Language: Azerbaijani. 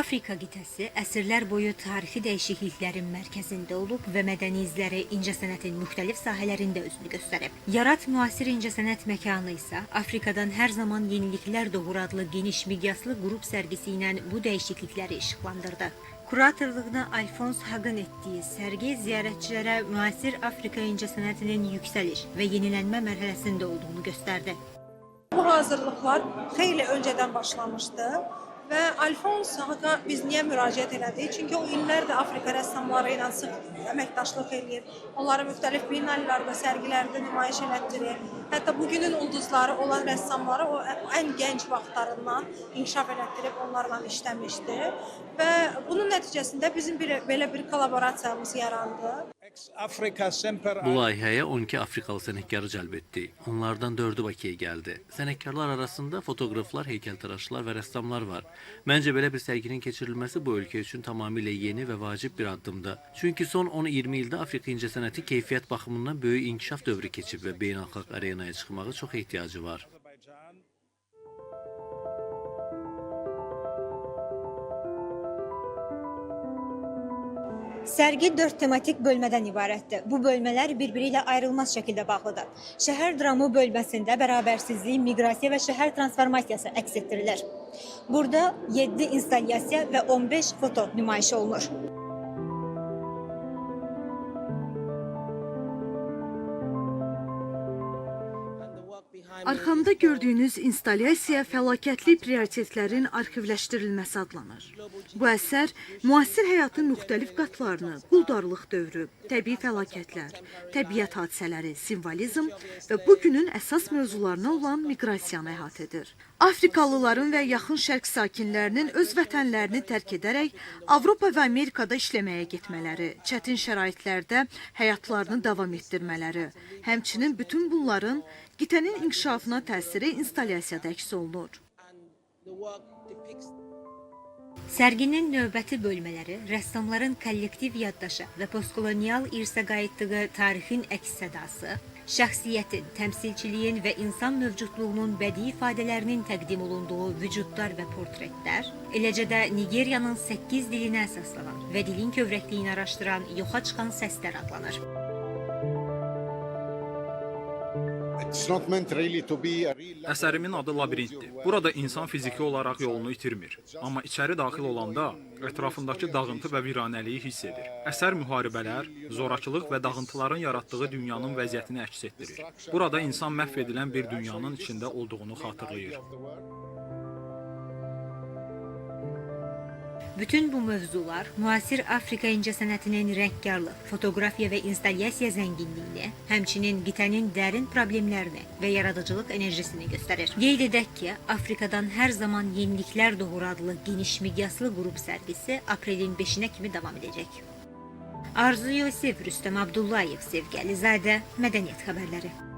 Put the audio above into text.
Afrika qitəsi əsrlər boyu tarixi dəyişikliklərin mərkəzində olub və mədəni izləri incəsənətin müxtəlif sahələrində özünü göstərib. Yarat müasir incəsənət məkanı isə Afrikadan hər zaman yeniliklər doğur adlı geniş miqyaslı qrup sərgisi ilə bu dəyişiklikləri işıqlandırdı. Kuratorluğunu Alfons Haqın etdiyi sərgi ziyarətçilərə müasir Afrika incəsənətinin yüksəliş və yenilənmə mərhələsində olduğunu göstərdi. Bu hazırlıqlar xeyli öncədən başlamışdı. Və Alfons Haqa biz niyə müraciət elədik? Çünki o illərdir Afrika rəssamları ilə sıx əməkdaşlıq edir. Onları müxtəlif biennallarda, sərgilərdə nümayiş elətdirir. Hətta bugünün ulduzları olan rəssamları o ən gənc vaxtlarından inkişaf elətdirib onlarla işləmişdi. Və bunun nəticəsində bizim belə bir kollaborasiyamız yarandı. Bu layihəyə 12 Afrikalı sənətkarı cəlb etdi. Onlardan 4'ü Bakıya gəldi. Sənətkarlar arasında fotoqraflar, heykəltaraşlar və rəssamlar var. Məncə belə bir sərginin keçirilməsi bu ölkə üçün tamamilə yeni və vacib bir addımdır. Çünki son 10-20 ildə Afrika incəsənəti keyfiyyət baxımından böyük inkişaf dövrü keçib və beynəlxalq arenaya çıxmağa çox ehtiyacı var. Sərgi 4 tematik bölmədən ibarətdir. Bu bölmələr bir-biri ilə ayrılmaz şəkildə bağlıdır. Şəhər dramı bölməsində bərabərsizlik, miqrasiya və şəhər transformasiyası əks etdirilir. Burada 7 instalyasiya və 15 foto nümayiş olunur. Arxamda gördüyünüz instalyasiya fəlakətli prioritetlərin arxivləşdirilməsi adlanır. Bu əsər müasir həyatın müxtəlif qatlarını, quldarlıq dövrü, təbii fəlakətlər, təbiət hadisələri, simvolizm və bugünün əsas mövzularına olan miqrasiyanı əhatə edir. Afrikalıların və yaxın şərq sakinlərinin öz vətənlərini tərk edərək Avropa və Amerikada işləməyə getmələri, çətin şəraitlərdə həyatlarını davam etdirmələri, həmçinin bütün bunların qitənin inkişafına təsiri instalyasiyada əks olunur. Sərginin növbəti bölmələri rəssamların kollektiv yaddaşa və postkolonial irsə qayıtdığı tarixin əks-sədası, şəxsiyyətin, təmsilçiliyin və insan mövcudluğunun bədii ifadələrinin təqdim olunduğu vücudlar və portretlər, eləcə də Nigeriyanın 8 dilinə əsaslanan və dilin kövrəkliyini araşdıran yoxa çıxan səslər adlanır. Əsərimin adı labirintdir. Burada insan fiziki olaraq yolunu itirmir. Amma içəri daxil olanda ətrafındakı dağıntı və viranəliyi hiss edir. Əsər müharibələr, zorakılıq və dağıntıların yaratdığı dünyanın vəziyyətini əks etdirir. Burada insan məhv edilən bir dünyanın içində olduğunu xatırlayır. Bütün bu mövzular müasir Afrika incəsənətinin rəngkarlıq, fotoqrafiya və instalyasiya zənginliyini, həmçinin qitənin dərin problemlərini və yaradıcılıq enerjisini göstərir. Qeyd edək ki, Afrikadan hər zaman yeniliklər doğur adlı geniş miqyaslı qrup sərgisi aprelin 5-nə kimi davam edəcək. Arzu Yusif, Rüstəm Abdullayev, Sevgi Əlizadə, Mədəniyyət xəbərləri.